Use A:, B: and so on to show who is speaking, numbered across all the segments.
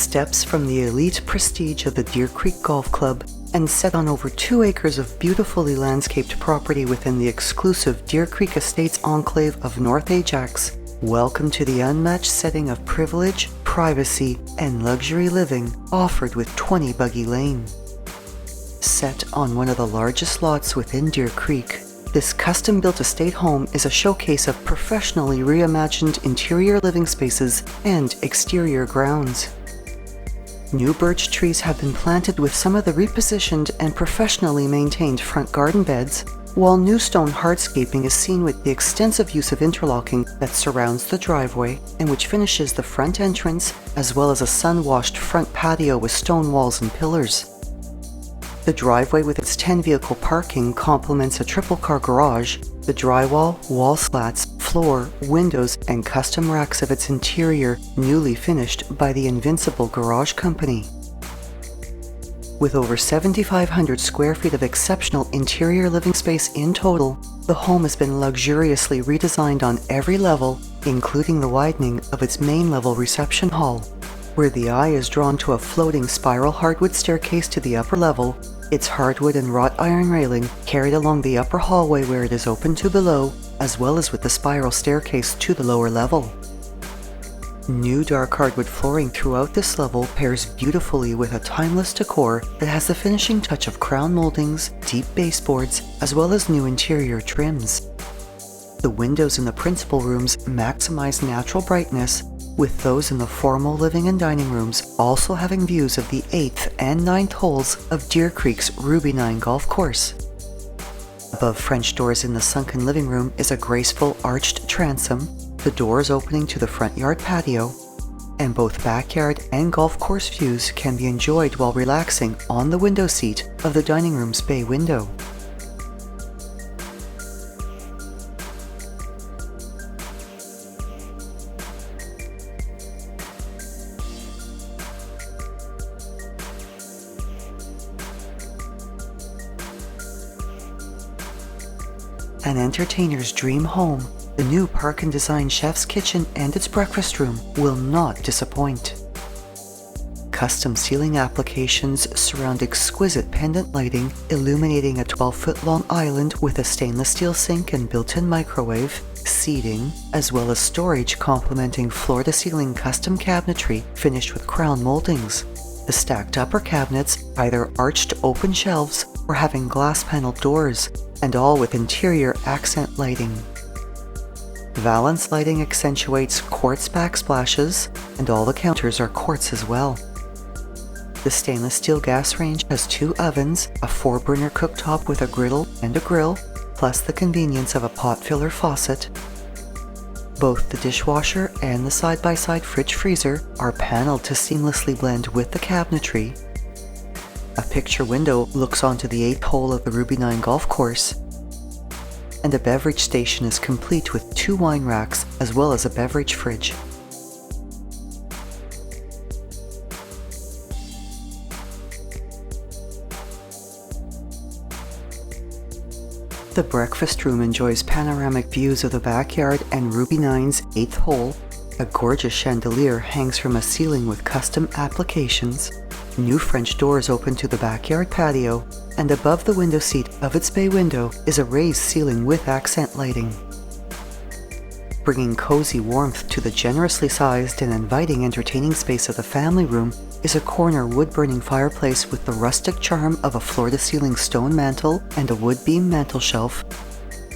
A: steps from the elite prestige of the Deer Creek Golf Club and set on over 2 acres of beautifully landscaped property within the exclusive Deer Creek Estates enclave of North Ajax. Welcome to the unmatched setting of privilege, privacy, and luxury living offered with 20 Buggey Lane. Set on one of the largest lots within Deer Creek, this custom-built estate home is a showcase of professionally reimagined interior living spaces and exterior grounds. New birch trees have been planted with some of the repositioned and professionally maintained front garden beds, while new stone hardscaping is seen with the extensive use of interlocking that surrounds the driveway and which finishes the front entrance, as well as a sun-washed front patio with stone walls and pillars. The driveway with its 10-vehicle parking complements a triple-car garage, the drywall, wall slats, floor, windows, and custom racks of its interior newly finished by the Invincible Garage Company. With over 7,500 square feet of exceptional interior living space in total, the home has been luxuriously redesigned on every level, including the widening of its main level reception hall, where the eye is drawn to a floating spiral hardwood staircase to the upper level, its hardwood and wrought iron railing carried along the upper hallway where it is open to below, as well as with the spiral staircase to the lower level. New dark hardwood flooring throughout this level pairs beautifully with a timeless decor that has the finishing touch of crown moldings, deep baseboards, as well as new interior trims. The windows in the principal rooms maximize natural brightness, with those in the formal living and dining rooms also having views of the 8th and 9th holes of Deer Creek's Ruby 9 golf course. Above French doors in the sunken living room is a graceful arched transom, the doors opening to the front yard patio, and both backyard and golf course views can be enjoyed while relaxing on the window seat of the dining room's bay window. An entertainer's dream home, the new Park and Design Chef's Kitchen and its breakfast room will not disappoint. Custom ceiling applications surround exquisite pendant lighting, illuminating a 12-foot-long island with a stainless steel sink and built-in microwave, seating, as well as storage complementing floor-to-ceiling custom cabinetry finished with crown moldings. The stacked upper cabinets, either arched open shelves or having glass-paneled doors, and all with interior accent lighting. Valance lighting accentuates quartz backsplashes, and all the counters are quartz as well. The stainless steel gas range has 2 ovens, a 4-burner cooktop with a griddle and a grill, plus the convenience of a pot filler faucet. Both the dishwasher and the side-by-side fridge freezer are paneled to seamlessly blend with the cabinetry. A picture window looks onto the 8th hole of the Ruby 9 golf course, and a beverage station is complete with 2 wine racks as well as a beverage fridge. The breakfast room enjoys panoramic views of the backyard and Ruby 9's 8th hole. A gorgeous chandelier hangs from a ceiling with custom applications. New French doors open to the backyard patio, and above the window seat of its bay window is a raised ceiling with accent lighting. Bringing cozy warmth to the generously sized and inviting entertaining space of the family room is a corner wood-burning fireplace with the rustic charm of a floor-to-ceiling stone mantel and a wood-beam mantel shelf,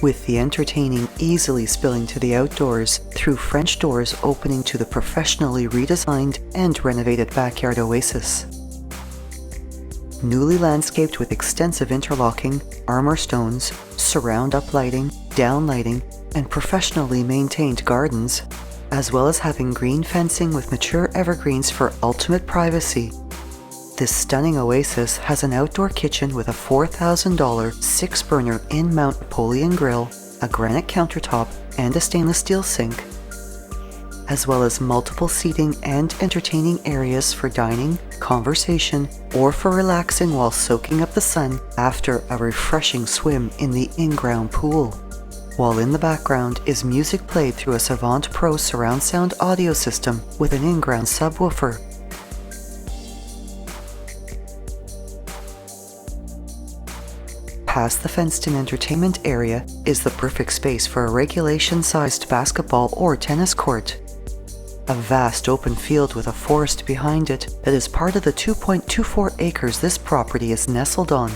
A: with the entertaining easily spilling to the outdoors through French doors opening to the professionally redesigned and renovated backyard oasis. Newly landscaped with extensive interlocking, armor stones, surround-up lighting, down lighting, and professionally maintained gardens, as well as having green fencing with mature evergreens for ultimate privacy. This stunning oasis has an outdoor kitchen with a $4,000 6-burner in-mount Napoleon grill, a granite countertop, and a stainless steel sink, as well as multiple seating and entertaining areas for dining, conversation, or for relaxing while soaking up the sun after a refreshing swim in the in-ground pool. While in the background is music played through a Savant Pro surround sound audio system with an in-ground subwoofer. past the fenced-in entertainment area is the perfect space for a regulation-sized basketball or tennis court. A vast open field with a forest behind it that is part of the 2.24 acres this property is nestled on.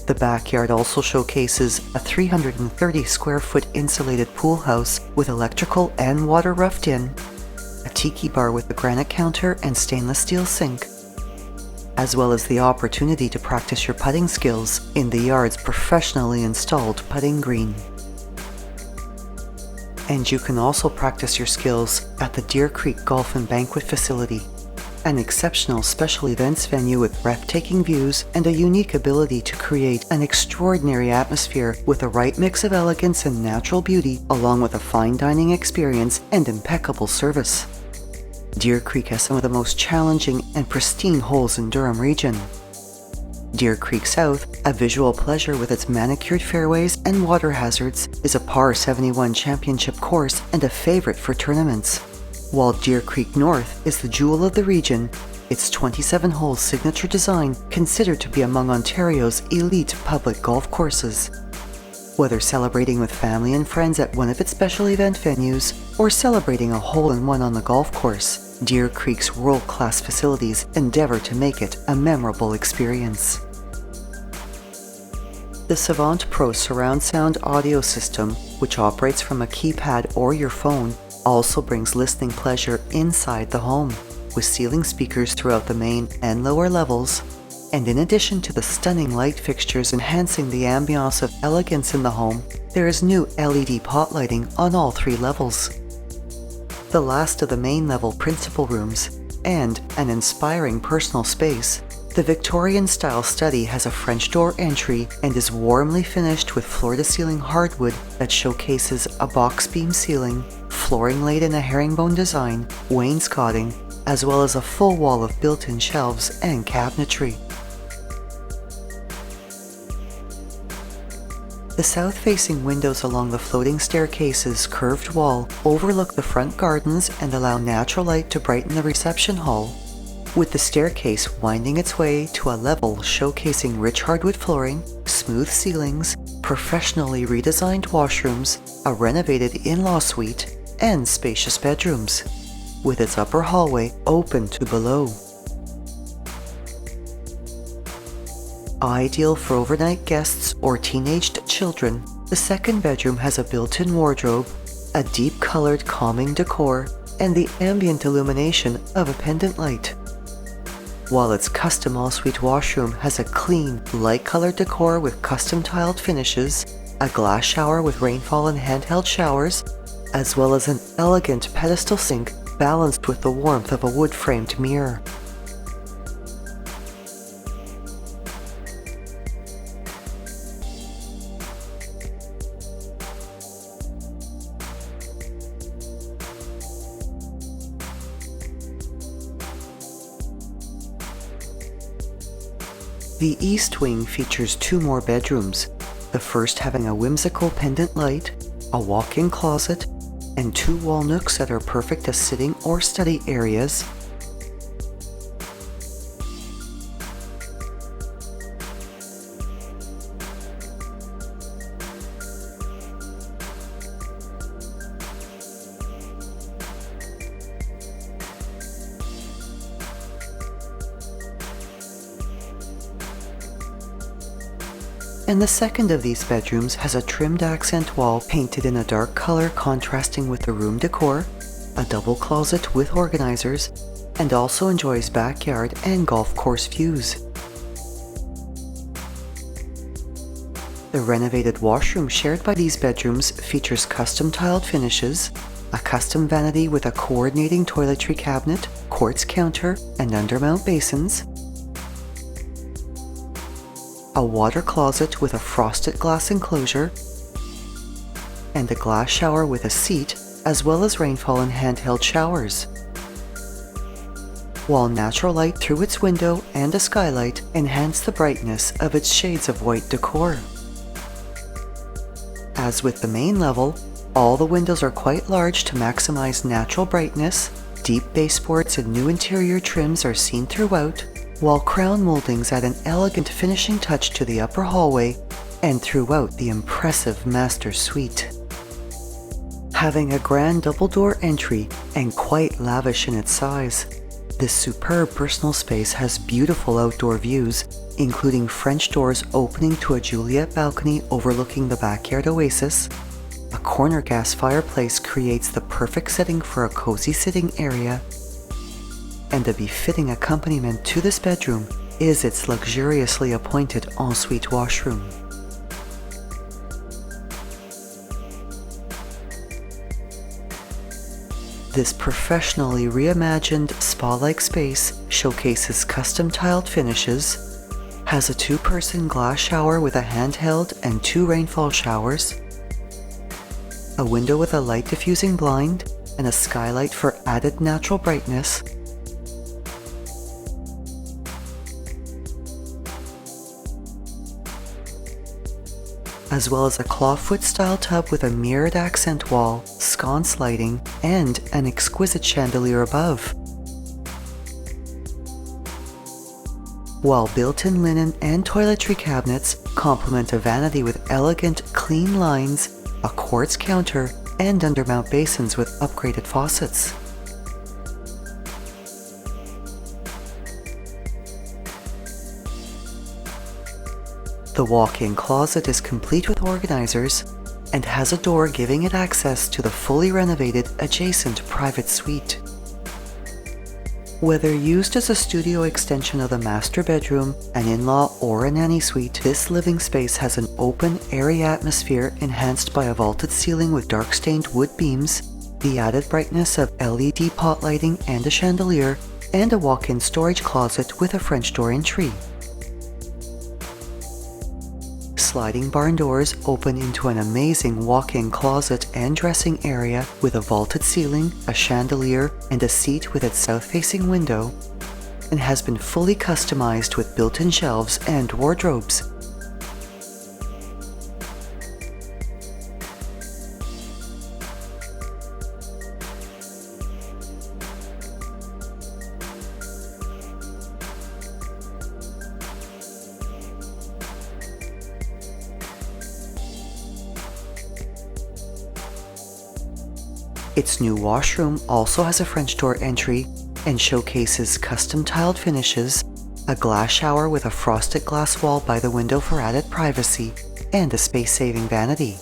A: The backyard also showcases a 330 square foot insulated pool house with electrical and water roughed in, a tiki bar with a granite counter and stainless steel sink, as well as the opportunity to practice your putting skills in the yard's professionally installed putting green. And you can also practice your skills at the Deer Creek Golf and Banquet Facility, an exceptional special events venue with breathtaking views and a unique ability to create an extraordinary atmosphere with the right mix of elegance and natural beauty, along with a fine dining experience and impeccable service. Deer Creek has some of the most challenging and pristine holes in Durham region. Deer Creek South, a visual pleasure with its manicured fairways and water hazards, is a par 71 championship course and a favorite for tournaments. While Deer Creek North is the jewel of the region, its 27-hole signature design considered to be among Ontario's elite public golf courses. Whether celebrating with family and friends at one of its special event venues or celebrating a hole-in-one on the golf course, Deer Creek's world-class facilities endeavor to make it a memorable experience. The Savant Pro surround sound audio system, which operates from a keypad or your phone, also brings listening pleasure inside the home, with ceiling speakers throughout the main and lower levels, and in addition to the stunning light fixtures enhancing the ambiance of elegance in the home, there is new LED pot lighting on all 3 levels. The last of the main level principal rooms, and an inspiring personal space, the Victorian-style study has a French door entry and is warmly finished with floor-to-ceiling hardwood that showcases a box beam ceiling, flooring laid in a herringbone design, wainscoting, as well as a full wall of built-in shelves and cabinetry. The south-facing windows along the floating staircase's curved wall overlook the front gardens and allow natural light to brighten the reception hall, with the staircase winding its way to a level showcasing rich hardwood flooring, smooth ceilings, professionally redesigned washrooms, a renovated in-law suite, and spacious bedrooms, with its upper hallway open to below. Ideal for overnight guests or teenaged children, the second bedroom has a built-in wardrobe, a deep-colored calming decor, and the ambient illumination of a pendant light. While its custom ensuite washroom has a clean, light-colored decor with custom-tiled finishes, a glass shower with rainfall and handheld showers, as well as an elegant pedestal sink balanced with the warmth of a wood-framed mirror. The east wing features 2 more bedrooms, the first having a whimsical pendant light, a walk-in closet, and 2 wall nooks that are perfect as sitting or study areas. And the second of these bedrooms has a trimmed accent wall painted in a dark color contrasting with the room decor, a double closet with organizers, and also enjoys backyard and golf course views. The renovated washroom shared by these bedrooms features custom tiled finishes, a custom vanity with a coordinating toiletry cabinet, quartz counter, and undermount basins, a water closet with a frosted glass enclosure, and a glass shower with a seat, as well as rainfall and handheld showers. While natural light through its window and a skylight enhance the brightness of its shades of white decor. As with the main level, all the windows are quite large to maximize natural brightness, Deep baseboards and new interior trims are seen throughout, while crown moldings add an elegant finishing touch to the upper hallway and throughout the impressive master suite. Having a grand double-door entry and quite lavish in its size, this superb personal space has beautiful outdoor views, including French doors opening to a Juliet balcony overlooking the backyard oasis. A corner gas fireplace creates the perfect setting for a cozy sitting area, and a befitting accompaniment to this bedroom is its luxuriously appointed ensuite washroom. This professionally reimagined spa-like space showcases custom tiled finishes, has a 2-person glass shower with a handheld and 2 rainfall showers, a window with a light diffusing blind, and a skylight for added natural brightness, as well as a clawfoot style tub with a mirrored accent wall, sconce lighting, and an exquisite chandelier above. While built-in linen and toiletry cabinets complement a vanity with elegant, clean lines, a quartz counter, and undermount basins with upgraded faucets. The walk-in closet is complete with organizers and has a door giving it access to the fully renovated adjacent private suite. Whether used as a studio extension of the master bedroom, an in-law, or a nanny suite, this living space has an open, airy atmosphere enhanced by a vaulted ceiling with dark-stained wood beams, the added brightness of LED pot lighting and a chandelier, and a walk-in storage closet with a French door entry. Sliding barn doors open into an amazing walk-in closet and dressing area with a vaulted ceiling, a chandelier, and a seat with its south-facing window, and has been fully customized with built-in shelves and wardrobes. Its new washroom also has a French door entry and showcases custom tiled finishes, a glass shower with a frosted glass wall by the window for added privacy, and a space-saving vanity.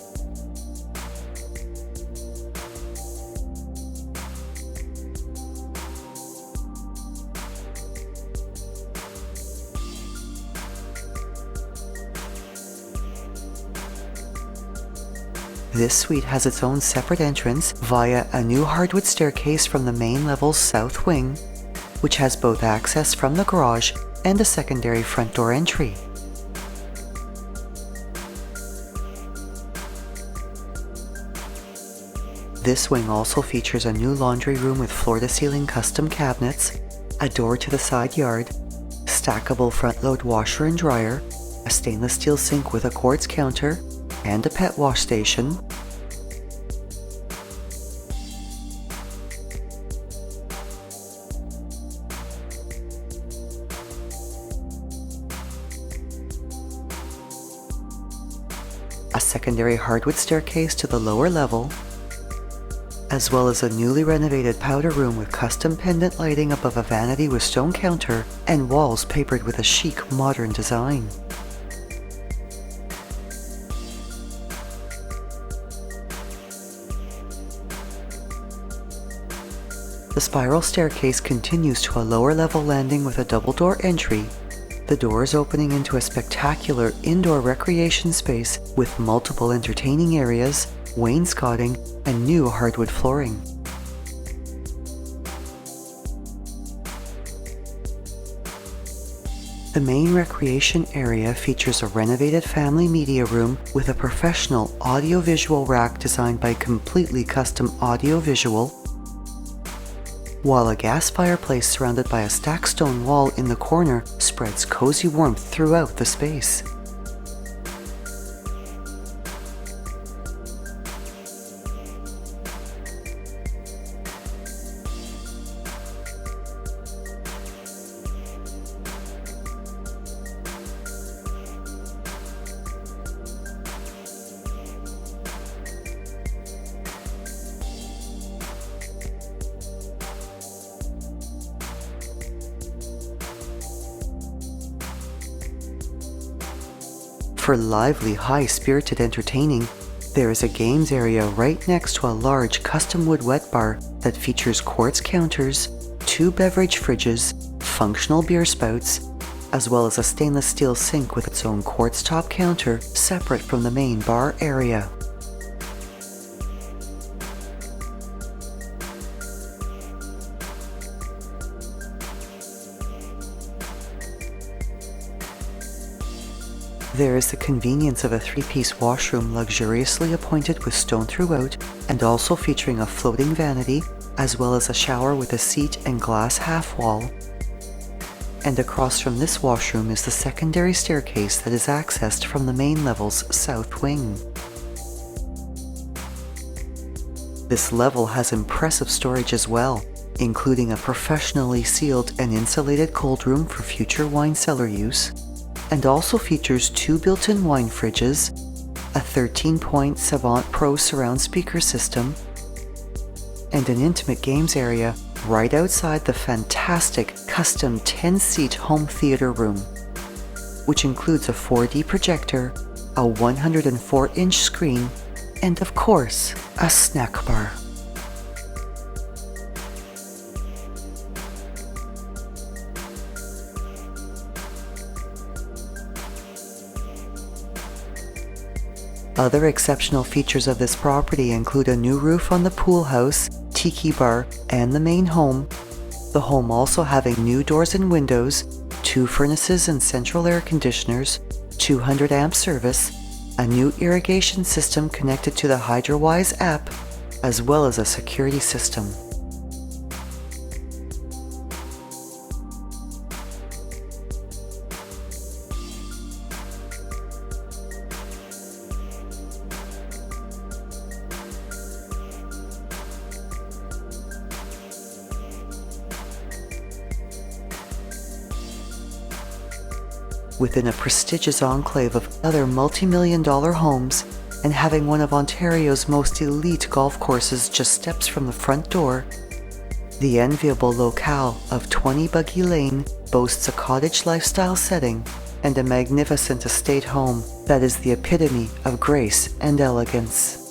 A: This suite has its own separate entrance via a new hardwood staircase from the main level's south wing, which has both access from the garage and a secondary front door entry. This wing also features a new laundry room with floor-to-ceiling custom cabinets, a door to the side yard, stackable front-load washer and dryer, a stainless steel sink with a quartz counter, and a pet wash station. A secondary hardwood staircase to the lower level, as well as a newly renovated powder room with custom pendant lighting above a vanity with stone counter and walls papered with a chic modern design. The spiral staircase continues to a lower level landing with a double door entry, the doors opening into a spectacular indoor recreation space with multiple entertaining areas, wainscoting, and new hardwood flooring. The main recreation area features a renovated family media room with a professional audio-visual rack designed by completely custom audio-visual, while a gas fireplace surrounded by a stacked stone wall in the corner spreads cozy warmth throughout the space. For lively, high-spirited entertaining, there is a games area right next to a large custom wood wet bar that features quartz counters, 2 beverage fridges, functional beer spouts, as well as a stainless steel sink with its own quartz top counter separate from the main bar area. There is the convenience of a 3-piece washroom luxuriously appointed with stone throughout and also featuring a floating vanity, as well as a shower with a seat and glass half wall. And across from this washroom is the secondary staircase that is accessed from the main level's south wing. This level has impressive storage as well, including a professionally sealed and insulated cold room for future wine cellar use, and also features 2 built-in wine fridges, a 13-point Savant Pro surround speaker system, and an intimate games area right outside the fantastic custom 10-seat home theater room, which includes a 4D projector, a 104-inch screen, and of course, a snack bar. Other exceptional features of this property include a new roof on the pool house, tiki bar, and the main home. The home also having new doors and windows, 2 furnaces and central air conditioners, 200 amp service, a new irrigation system connected to the HydroWise app, as well as a security system. Within a prestigious enclave of other multi-million-dollar homes, and having one of Ontario's most elite golf courses just steps from the front door, the enviable locale of 20 Buggey Lane boasts a cottage lifestyle setting and a magnificent estate home that is the epitome of grace and elegance.